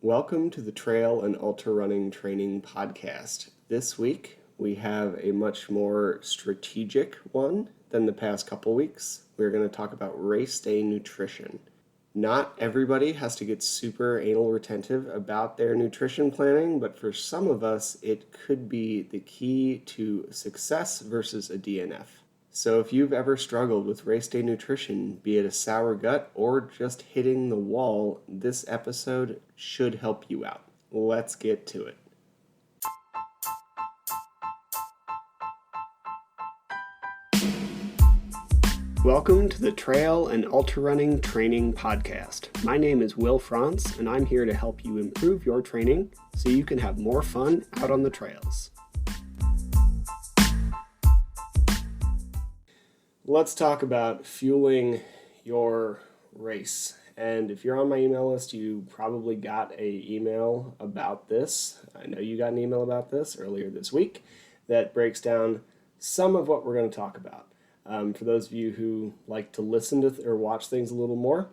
Welcome to the Trail and Ultra Running Training Podcast. This week we have a much more strategic one than the past couple weeks. We're going to talk about race day nutrition. Not everybody has to get super anal retentive about their nutrition planning, but for some of us it could be the key to success versus a DNF. So if you've ever struggled with race day nutrition, be it a sour gut or just hitting the wall, this episode should help you out. Let's get to it. Welcome to the Trail and Ultra Running Training Podcast. My name is Will Franz, and I'm here to help you improve your training so you can have more fun out on the trails. Let's talk about fueling your race. And if you're on my email list, you probably got an email about this. I know you got an email about this earlier this week that breaks down some of what we're going to talk about. For those of you who like to listen to or watch things a little more,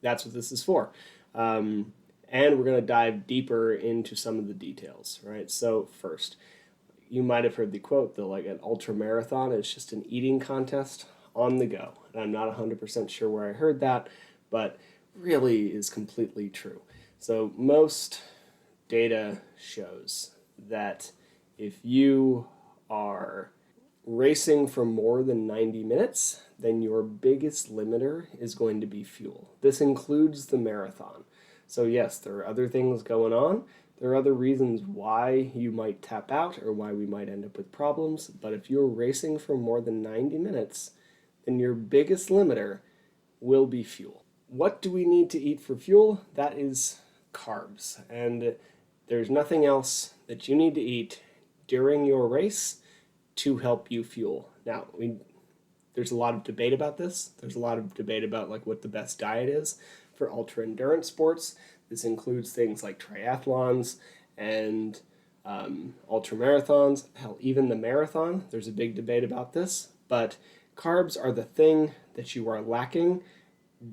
that's what this is for. And we're going to dive deeper into some of the details, right? So first, you might have heard the quote that like an ultramarathon is just an eating contest on the go. And I'm not 100% sure where I heard that, but really is completely true. So most data shows that if you are racing for more than 90 minutes, then your biggest limiter is going to be fuel. This includes the marathon. So yes, there are other things going on. There are other reasons why you might tap out or why we might end up with problems, but if you're racing for more than 90 minutes, then your biggest limiter will be fuel. What do we need to eat for fuel? That is carbs, and there's nothing else that you need to eat during your race to help you fuel. Now, there's a lot of debate about this. There's a lot of debate about like what the best diet is for ultra endurance sports. This includes things like triathlons and ultramarathons. Hell, even the marathon, there's a big debate about this. But carbs are the thing that you are lacking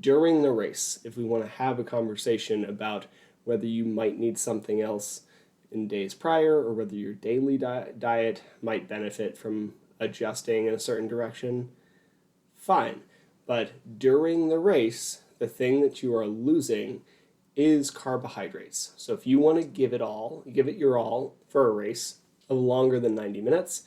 during the race if we want to have a conversation about whether you might need something else in days prior or whether your daily diet might benefit from adjusting in a certain direction. Fine. But during the race, the thing that you are losing is carbohydrates. So if you want to give it your all for a race of longer than 90 minutes,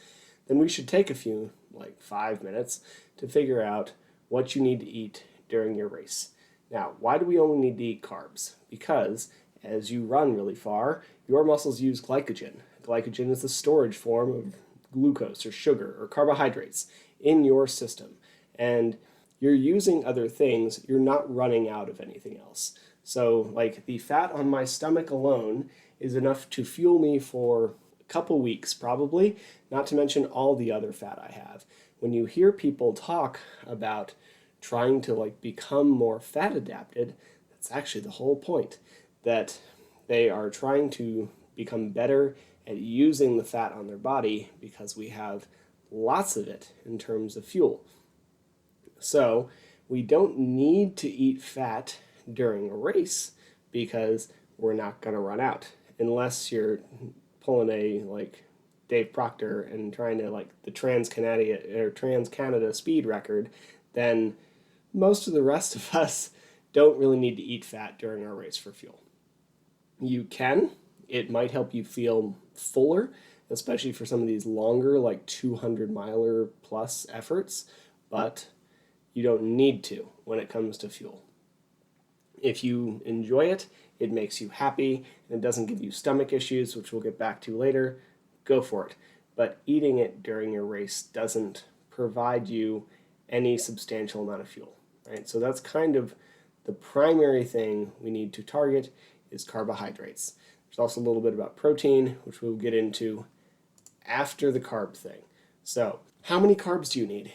then we should take a few, like 5 minutes, to figure out what you need to eat during your race. Now, why do we only need to eat carbs? Because as you run really far, your muscles use glycogen. Glycogen is the storage form of glucose or sugar or carbohydrates in your system. And you're using other things, you're not running out of anything else. So like the fat on my stomach alone is enough to fuel me for a couple weeks probably, not to mention all the other fat I have. When you hear people talk about trying to like become more fat adapted, that's actually the whole point, that they are trying to become better at using the fat on their body because we have lots of it in terms of fuel. So we don't need to eat fat during a race because we're not going to run out unless you're pulling a like Dave Proctor and trying to like the Trans-Canada speed record. Then most of the rest of us don't really need to eat fat during our race for fuel. You can. It might help you feel fuller, especially for some of these longer like 200-miler plus efforts, but you don't need to when it comes to fuel. If you enjoy it, it makes you happy, and it doesn't give you stomach issues, which we'll get back to later, go for it. But eating it during your race doesn't provide you any substantial amount of fuel, right? So that's kind of the primary thing we need to target is carbohydrates. There's also a little bit about protein, which we'll get into after the carb thing. So how many carbs do you need?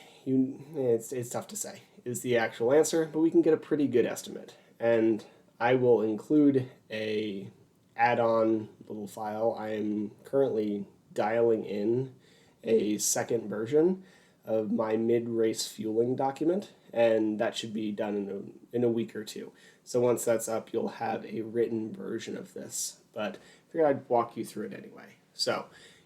It's tough to say is the actual answer, but we can get a pretty good estimate. And I will include a add-on little file. I am currently dialing in a second version of my mid-race fueling document, and that should be done in a week or two. So once that's up, you'll have a written version of this, but I figured I'd walk you through it anyway. So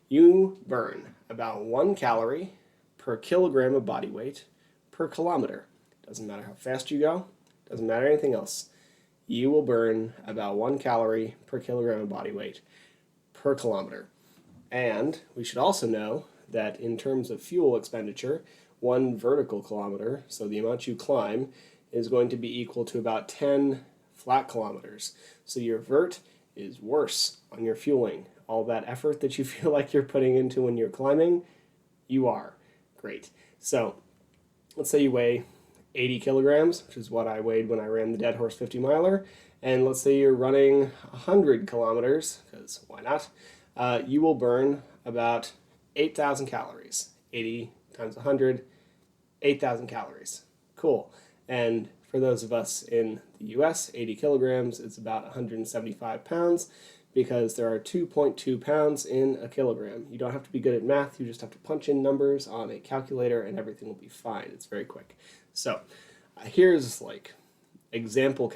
you burn about 1 calorie per kilogram of body weight per kilometer. Doesn't matter how fast you go, doesn't matter anything else. You will burn about 1 calorie per kilogram of body weight per kilometer. And we should also know that in terms of fuel expenditure, 1 vertical kilometer, so the amount you climb, is going to be equal to about 10 flat kilometers. So your vert is worse on your fueling. All that effort that you feel like you're putting into when you're climbing, you are. Great. So let's say you weigh 80 kilograms, which is what I weighed when I ran the Dead Horse 50 miler, and let's say you're running 100 kilometers, because why not? You will burn about 8,000 calories. 80 times 100, 8,000 calories. Cool. And for those of us in the US, 80 kilograms is about 175 pounds because there are 2.2 pounds in a kilogram. You don't have to be good at math, you just have to punch in numbers on a calculator and everything will be fine. It's very quick. So here's like example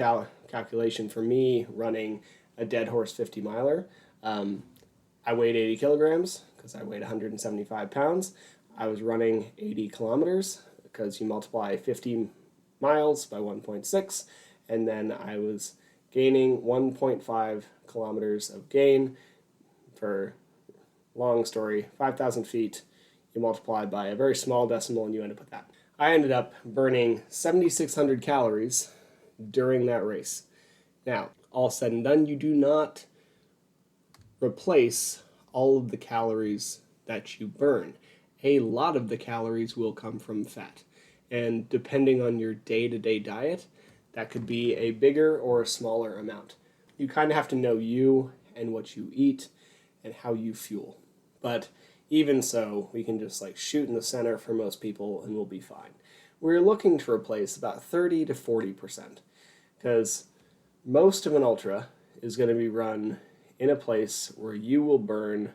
calculation for me running a Dead Horse 50 miler. I weighed 80 kilograms because I weighed 175 pounds. I was running 80 kilometers because you multiply 50 miles by 1.6, and then I was gaining 1.5 kilometers of gain. For long story, 5,000 feet, you multiply by a very small decimal and you end up with that. I ended up burning 7,600 calories during that race. Now, all said and done, you do not replace all of the calories that you burn. A lot of the calories will come from fat. And depending on your day-to-day diet, that could be a bigger or a smaller amount. You kind of have to know you and what you eat and how you fuel. But even so, we can just like shoot in the center for most people and we'll be fine. We're looking to replace about 30 to 40% because most of an ultra is going to be run in a place where you will burn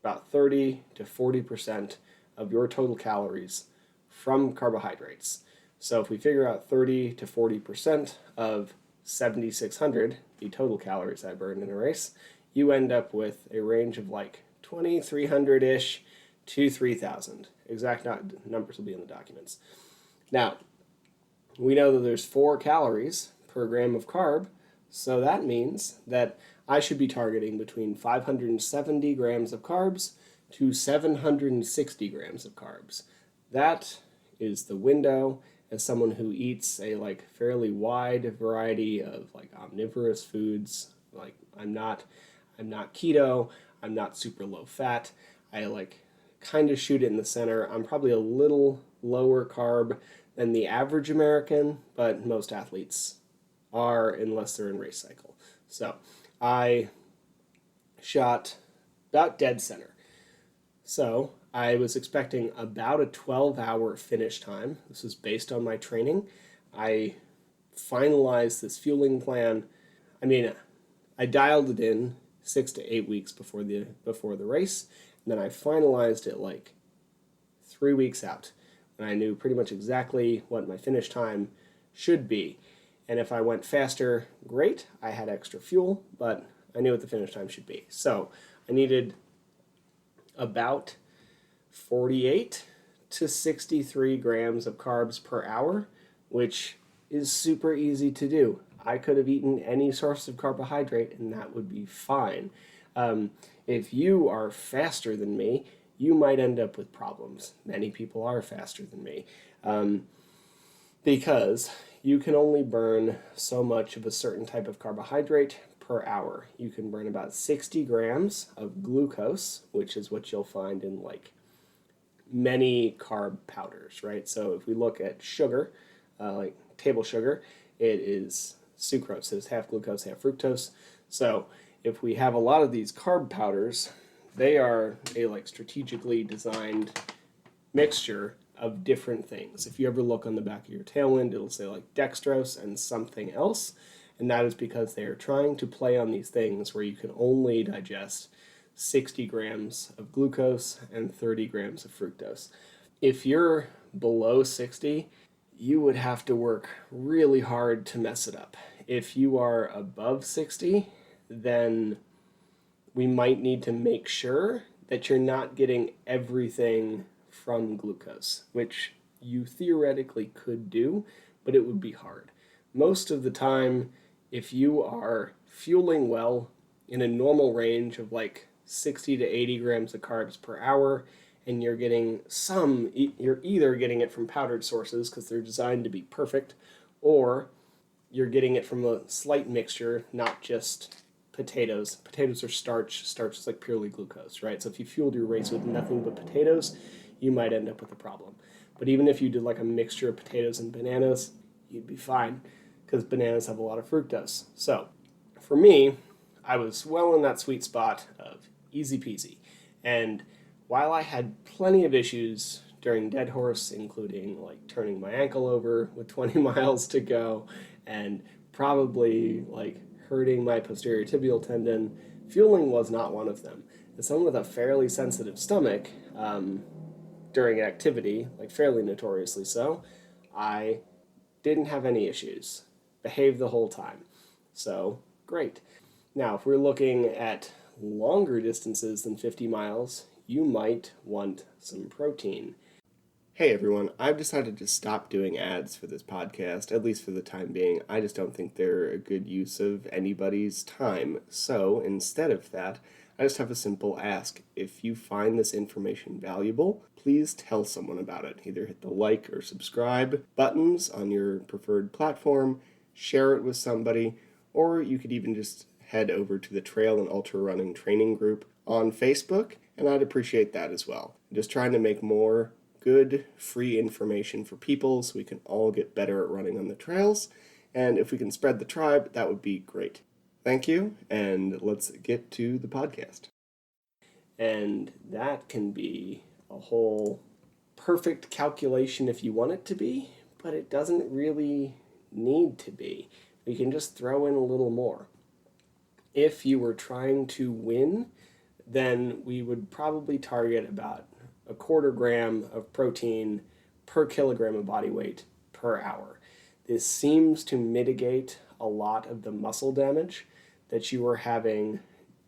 about 30 to 40% of your total calories from carbohydrates. So if we figure out 30 to 40% of 7,600, the total calories I burned in a race, you end up with a range of like 2,300-ish to 3,000. Exact numbers will be in the documents. Now, we know that there's 4 calories per gram of carb, so that means that I should be targeting between 570 grams of carbs to 760 grams of carbs. That is the window as someone who eats a like fairly wide variety of like omnivorous foods. Like I'm not keto, I'm not super low fat. I like kind of shoot it in the center. I'm probably a little lower carb than the average American, but most athletes are unless they're in race cycle. So I shot about dead center. So I was expecting about a 12-hour finish time. This was based on my training. I finalized this fueling plan. I dialed it in 6 to 8 weeks before the race, and then I finalized it like 3 weeks out. And I knew pretty much exactly what my finish time should be. And if I went faster, great. I had extra fuel, but I knew what the finish time should be. So I needed about 48 to 63 grams of carbs per hour, which is super easy to do. I could have eaten any source of carbohydrate and that would be fine. If you are faster than me, you might end up with problems. Many people are faster than me because you can only burn so much of a certain type of carbohydrate per hour. You can burn about 60 grams of glucose, which is what you'll find in like many carb powders, right? So if we look at sugar, like table sugar, it is sucrose. It is half glucose, half fructose. So if we have a lot of these carb powders, they are a like strategically designed mixture of different things. If you ever look on the back of your tailwind, it'll say like dextrose and something else, and that is because they are trying to play on these things where you can only digest 60 grams of glucose and 30 grams of fructose. If you're below 60, you would have to work really hard to mess it up. If you are above 60, then we might need to make sure that you're not getting everything from glucose, which you theoretically could do, but it would be hard. Most of the time, if you are fueling well in a normal range of like 60 to 80 grams of carbs per hour, and you're getting you're either getting it from powdered sources because they're designed to be perfect, or you're getting it from a slight mixture, not just potatoes. Potatoes are starch. Starch is like purely glucose, right? So if you fueled your race with nothing but potatoes, you might end up with a problem. But even if you did like a mixture of potatoes and bananas, you'd be fine because bananas have a lot of fructose. So for me, I was well in that sweet spot of easy peasy. And while I had plenty of issues during Dead Horse, including like turning my ankle over with 20 miles to go and probably like hurting my posterior tibial tendon, fueling was not one of them. As someone with a fairly sensitive stomach, during activity, like fairly notoriously so, I didn't have any issues. Behaved the whole time. So, great. Now, if we're looking at longer distances than 50 miles, you might want some protein. Hey everyone, I've decided to stop doing ads for this podcast, at least for the time being. I just don't think they're a good use of anybody's time. So, instead of that, I just have a simple ask. If you find this information valuable, please tell someone about it. Either hit the like or subscribe buttons on your preferred platform, share it with somebody, or you could even just head over to the Trail and Ultra Running Training Group on Facebook, and I'd appreciate that as well. I'm just trying to make more good, free information for people so we can all get better at running on the trails, and if we can spread the tribe, that would be great. Thank you, and let's get to the podcast. And that can be a whole perfect calculation if you want it to be, but it doesn't really need to be. We can just throw in a little more. If you were trying to win, then we would probably target about a quarter gram of protein per kilogram of body weight per hour. This seems to mitigate a lot of the muscle damage that you are having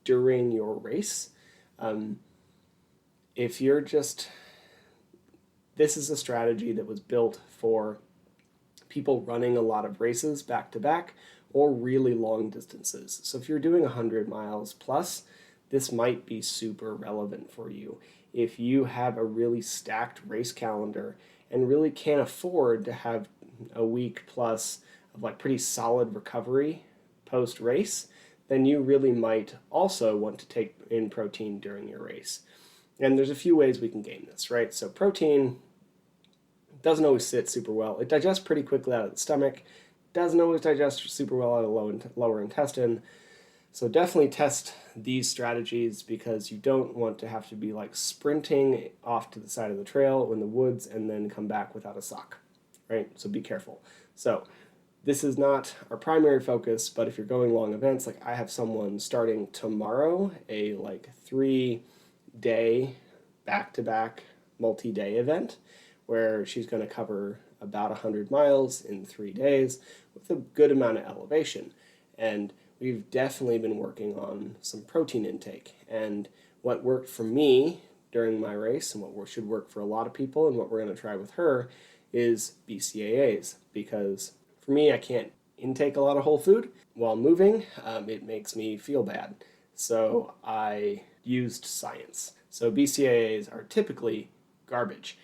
during your race. If you're just, this is a strategy that was built for people running a lot of races back to back or really long distances. So if you're doing 100 miles plus, this might be super relevant for you. If you have a really stacked race calendar and really can't afford to have a week plus of like pretty solid recovery post race, then you really might also want to take in protein during your race. And there's a few ways we can gain this, right? So protein doesn't always sit super well. It digests pretty quickly out of the stomach, doesn't always digest super well out of the lower intestine. So definitely test these strategies because you don't want to have to be like sprinting off to the side of the trail in the woods and then come back without a sock, right? So be careful. So this is not our primary focus, but if you're going long events, like I have someone starting tomorrow, a like 3-day back-to-back multi-day event where she's going to cover about 100 miles in 3 days with a good amount of elevation. And we've definitely been working on some protein intake. And what worked for me during my race and what should work for a lot of people and what we're going to try with her is BCAAs. Because for me, I can't intake a lot of whole food while moving. It makes me feel bad. So I used science. So BCAAs are typically garbage.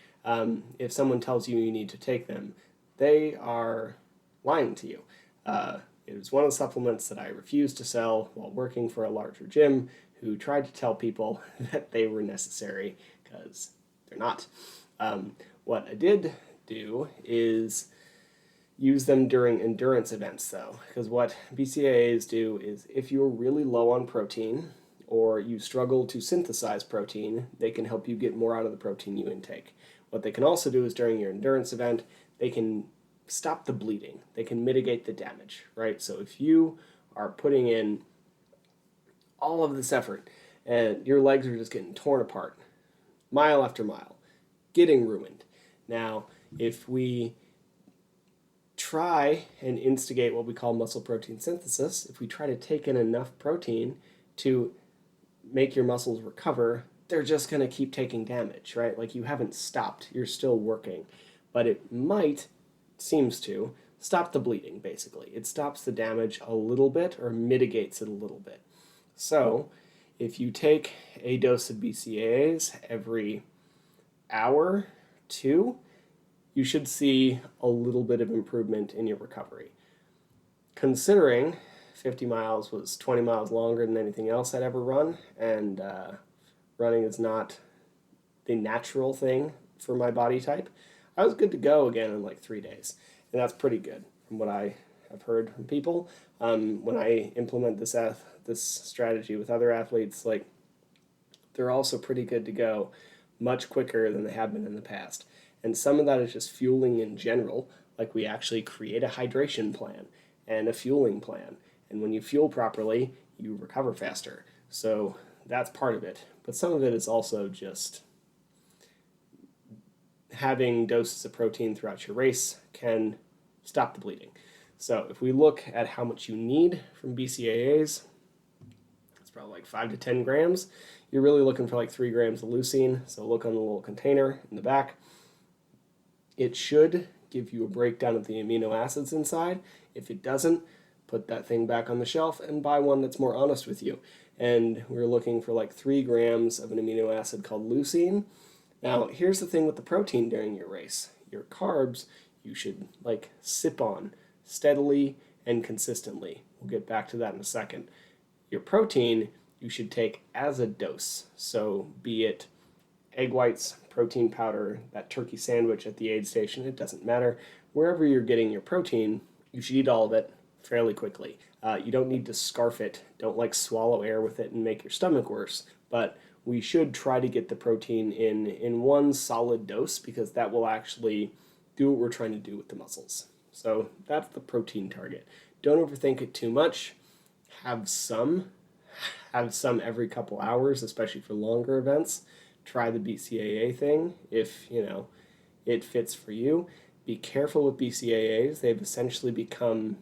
If someone tells you you need to take them, they are lying to you. It was one of the supplements that I refused to sell while working for a larger gym who tried to tell people that they were necessary because they're not. What I did do is use them during endurance events though, because what BCAAs do is if you're really low on protein or you struggle to synthesize protein, they can help you get more out of the protein you intake. What they can also do is during your endurance event, they can stop the bleeding. They can mitigate the damage, right? So if you are putting in all of this effort and your legs are just getting torn apart, mile after mile, getting ruined. Now, if we try and instigate what we call muscle protein synthesis, if we try to take in enough protein to make your muscles recover, they're just going to keep taking damage, right? Like you haven't stopped, you're still working. But it might, seems to, stop the bleeding, basically. It stops the damage a little bit or mitigates it a little bit. So if you take a dose of BCAAs every hour, 2, you should see a little bit of improvement in your recovery. Considering 50 miles was 20 miles longer than anything else I'd ever run, and running is not the natural thing for my body type, I was good to go again in like 3 days. And that's pretty good from what I have heard from people. When I implement this strategy with other athletes, like they're also pretty good to go much quicker than they have been in the past. And some of that is just fueling in general, like we actually create a hydration plan and a fueling plan. And when you fuel properly, you recover faster. So that's part of it. But some of it is also just having doses of protein throughout your race can stop the bleeding. So if we look at how much you need from BCAAs, it's probably like 5 to 10 grams. You're really looking for like 3 grams of leucine. So look on the little container in the back. It should give you a breakdown of the amino acids inside. If it doesn't, put that thing back on the shelf and buy one that's more honest with you. And we're looking for like 3 grams of an amino acid called leucine. Now, here's the thing with the protein during your race. Your carbs, you should like sip on steadily and consistently. We'll get back to that in a second. Your protein, you should take as a dose. So be it egg whites, protein powder, that turkey sandwich at the aid station, it doesn't matter. Wherever you're getting your protein, you should eat all of it fairly quickly. You don't need to scarf it. Don't like swallow air with it and make your stomach worse. But we should try to get the protein in one solid dose because that will actually do what we're trying to do with the muscles. So that's the protein target. Don't overthink it too much. Have some every couple hours, especially for longer events. Try the BCAA thing if, it fits for you. Be careful with BCAAs. They've essentially become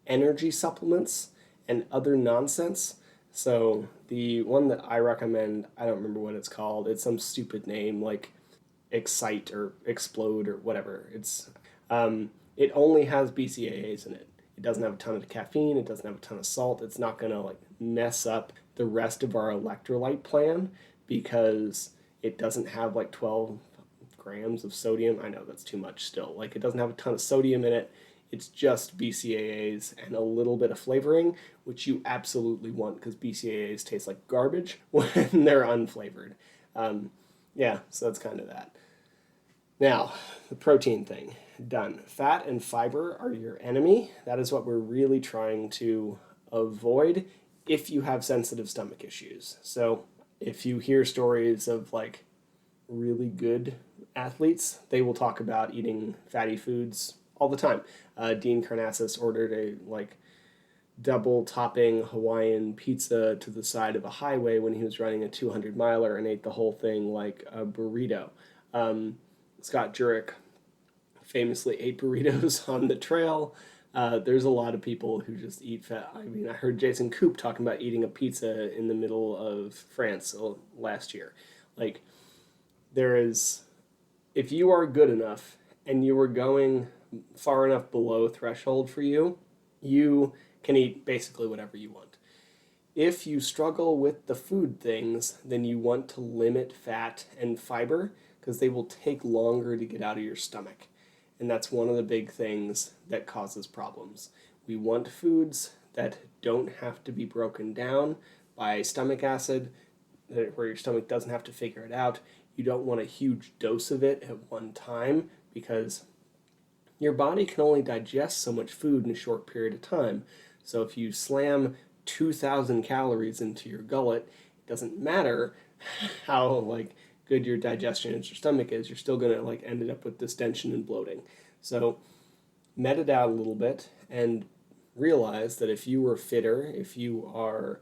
energy supplements and other nonsense. So the one that I recommend, I don't remember what it's called. It's some stupid name like Excite or Explode or whatever. It only has BCAAs in it. It doesn't have a ton of caffeine. It doesn't have a ton of salt. It's not going to like mess up the rest of our electrolyte plan because it doesn't have like 12 grams of sodium. I know that's too much still. Like it doesn't have a ton of sodium in it. It's just BCAAs and a little bit of flavoring, which you absolutely want because BCAAs taste like garbage when they're unflavored. So that's kind of that. Now, the protein thing, done. Fat and fiber are your enemy. That is what we're really trying to avoid if you have sensitive stomach issues. So if you hear stories of like really good athletes, they will talk about eating fatty foods all the time. Dean Karnazes ordered a like double topping Hawaiian pizza to the side of a highway when he was running a 200 miler and ate the whole thing like a burrito. Scott Jurek famously ate burritos on the trail. There's a lot of people who just eat fat. I mean, I heard Jason Koop talking about eating a pizza in the middle of France last year. Like, if you are good enough and you are going far enough below threshold for you, you can eat basically whatever you want. If you struggle with the food things, then you want to limit fat and fiber because they will take longer to get out of your stomach. And that's one of the big things that causes problems. We want foods that don't have to be broken down by stomach acid, where your stomach doesn't have to figure it out. You don't want a huge dose of it at one time because your body can only digest so much food in a short period of time. So if you slam 2,000 calories into your gullet, it doesn't matter how good your digestion in your stomach is, you're still going to end up with distension and bloating. So med it out a little bit and realize that if you were fitter, if you are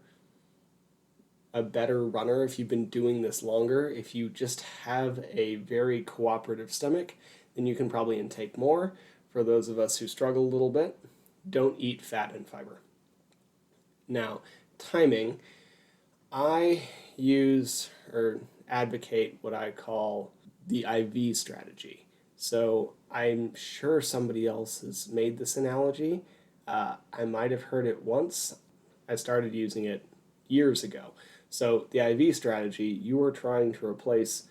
a better runner, if you've been doing this longer, if you just have a very cooperative stomach, then you can probably intake more for those of us who struggle a little bit, don't eat fat and fiber. Now, timing, I use or advocate what I call the IV strategy. So I'm sure somebody else has made this analogy. I might have heard it once. I started using it years ago. So the IV strategy, you are trying to replace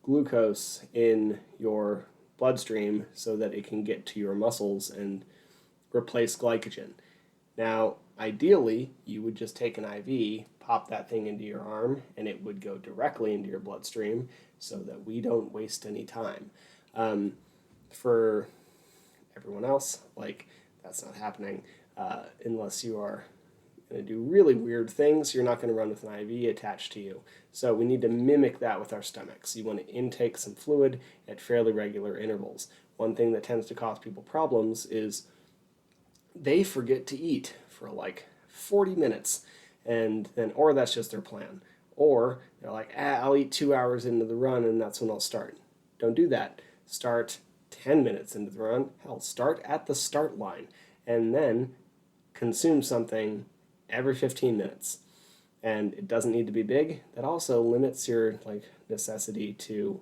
glucose in your bloodstream so that it can get to your muscles and replace glycogen. Now, ideally, you would just take an IV, pop that thing into your arm, and it would go directly into your bloodstream so that we don't waste any time. For everyone else, like, that's not happening unless you are going to do really weird things. You're not going to run with an IV attached to you. So we need to mimic that with our stomachs. You want to intake some fluid at fairly regular intervals. One thing that tends to cause people problems is they forget to eat for like 40 minutes, and then, or that's just their plan. Or they're like, I'll eat 2 hours into the run and that's when I'll start. Don't do that. Start 10 minutes into the run. Hell, start at the start line and then consume something every 15 minutes. And it doesn't need to be big. That also limits your necessity to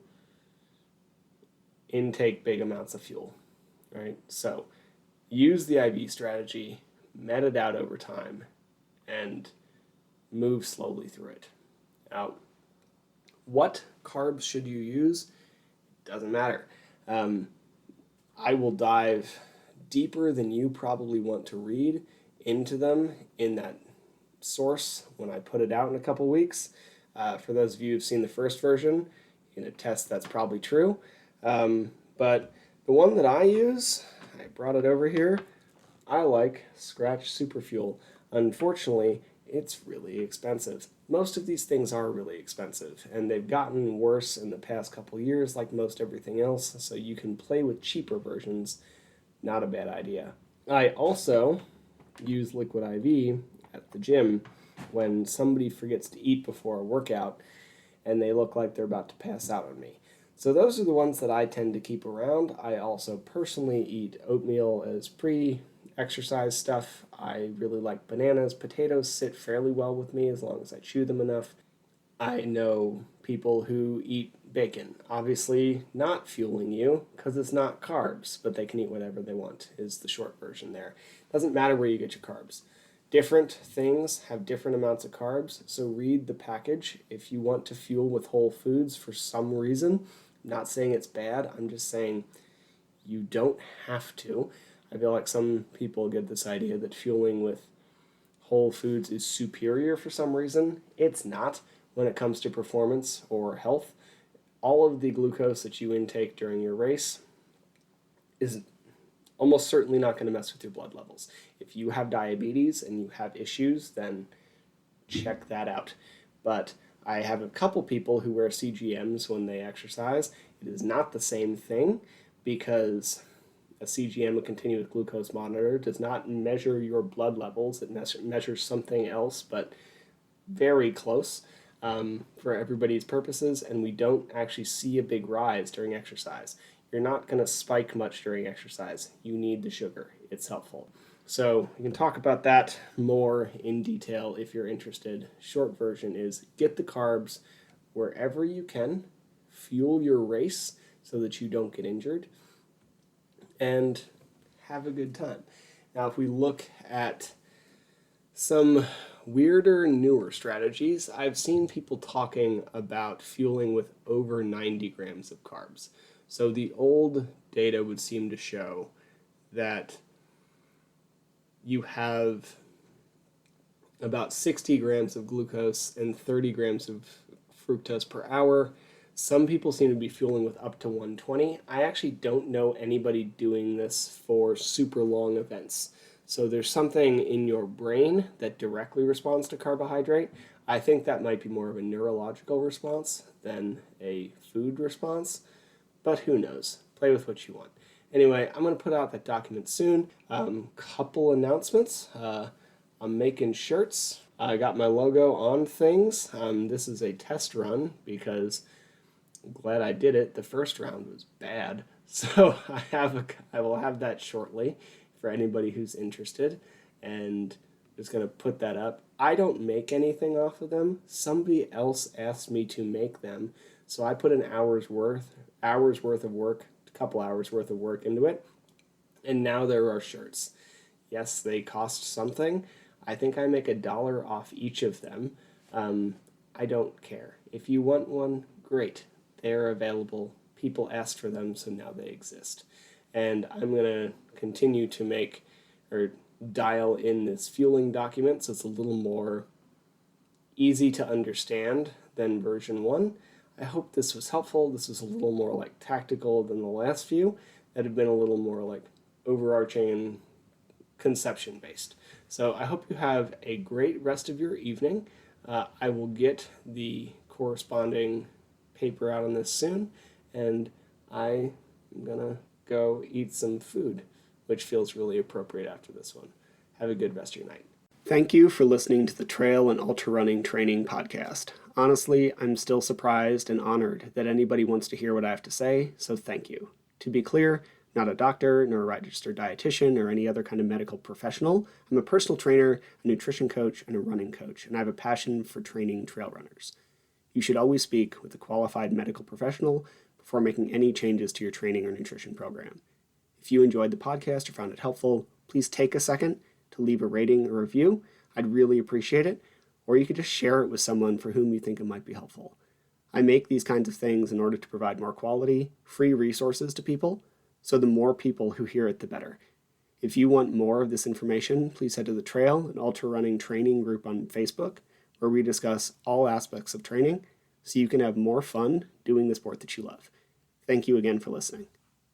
intake big amounts of fuel, right? So use the IV strategy, met it out over time, and move slowly through it. Now, what carbs should you use? Doesn't matter. I will dive deeper than you probably want to read into them in that source when I put it out in a couple weeks. For those of you who've seen the first version, you can attest that's probably true. But the one that I use, I brought it over here. I like Scratch Super Fuel. Unfortunately, it's really expensive. Most of these things are really expensive, and they've gotten worse in the past couple years, like most everything else, so you can play with cheaper versions. Not a bad idea. I also use Liquid IV at the gym when somebody forgets to eat before a workout and they look like they're about to pass out on me. So those are the ones that I tend to keep around. I also personally eat oatmeal as pre-exercise stuff. I really like bananas. Potatoes sit fairly well with me as long as I chew them enough. I know people who eat bacon. Obviously not fueling you because it's not carbs, but they can eat whatever they want is the short version there. Doesn't matter where you get your carbs. Different things have different amounts of carbs, so read the package. If you want to fuel with whole foods for some reason, I'm not saying it's bad, I'm just saying you don't have to. I feel like some people get this idea that fueling with whole foods is superior for some reason. It's not when it comes to performance or health. All of the glucose that you intake during your race is almost certainly not going to mess with your blood levels. If you have diabetes and you have issues, then check that out. But I have a couple people who wear CGMs when they exercise. It is not the same thing because a CGM, a continuous glucose monitor, does not measure your blood levels. It measures something else, but very close for everybody's purposes, and we don't actually see a big rise during exercise. You're not going to spike much during exercise. You need the sugar. It's helpful. So we can talk about that more in detail if you're interested. Short version is get the carbs wherever you can, fuel your race so that you don't get injured, and have a good time. Now, if we look at some weirder, newer strategies, I've seen people talking about fueling with over 90 grams of carbs. So the old data would seem to show that you have about 60 grams of glucose and 30 grams of fructose per hour. Some people seem to be fueling with up to 120. I actually don't know anybody doing this for super long events. So there's something in your brain that directly responds to carbohydrate. I think that might be more of a neurological response than a food response, but who knows? Play with what you want. Anyway, I'm going to put out that document soon. Couple announcements. I'm making shirts. I got my logo on things. This is a test run because I'm glad I did it. The first round was bad. So I will have that shortly for anybody who's interested, and just going to put that up. I don't make anything off of them. Somebody else asked me to make them. So I put an hour's worth of work, a couple hours worth of work into it. And now there are shirts. Yes, they cost something. I think I make $1 off each of them. I don't care. If you want one, great. They're available. People asked for them, so now they exist. And I'm going to continue to make or dial in this fueling document so it's a little more easy to understand than version 1. I hope this was helpful. This was a little more like tactical than the last few that have been a little more like overarching and conception based. So I hope you have a great rest of your evening. I will get the corresponding paper out on this soon, and I am gonna go eat some food, which feels really appropriate after this one. Have a good rest of your night. Thank you for listening to the Trail and Ultra Running Training Podcast. Honestly, I'm still surprised and honored that anybody wants to hear what I have to say, so thank you. To be clear, not a doctor, nor a registered dietitian, or any other kind of medical professional. I'm a personal trainer, a nutrition coach, and a running coach, and I have a passion for training trail runners. You should always speak with a qualified medical professional before making any changes to your training or nutrition program. If you enjoyed the podcast or found it helpful, please take a second to leave a rating or review. I'd really appreciate it. Or you could just share it with someone for whom you think it might be helpful. I make these kinds of things in order to provide more quality, free resources to people, so the more people who hear it, the better. If you want more of this information, please head to the Trail and Ultra Running Training group on Facebook, where we discuss all aspects of training so you can have more fun doing the sport that you love. Thank you again for listening.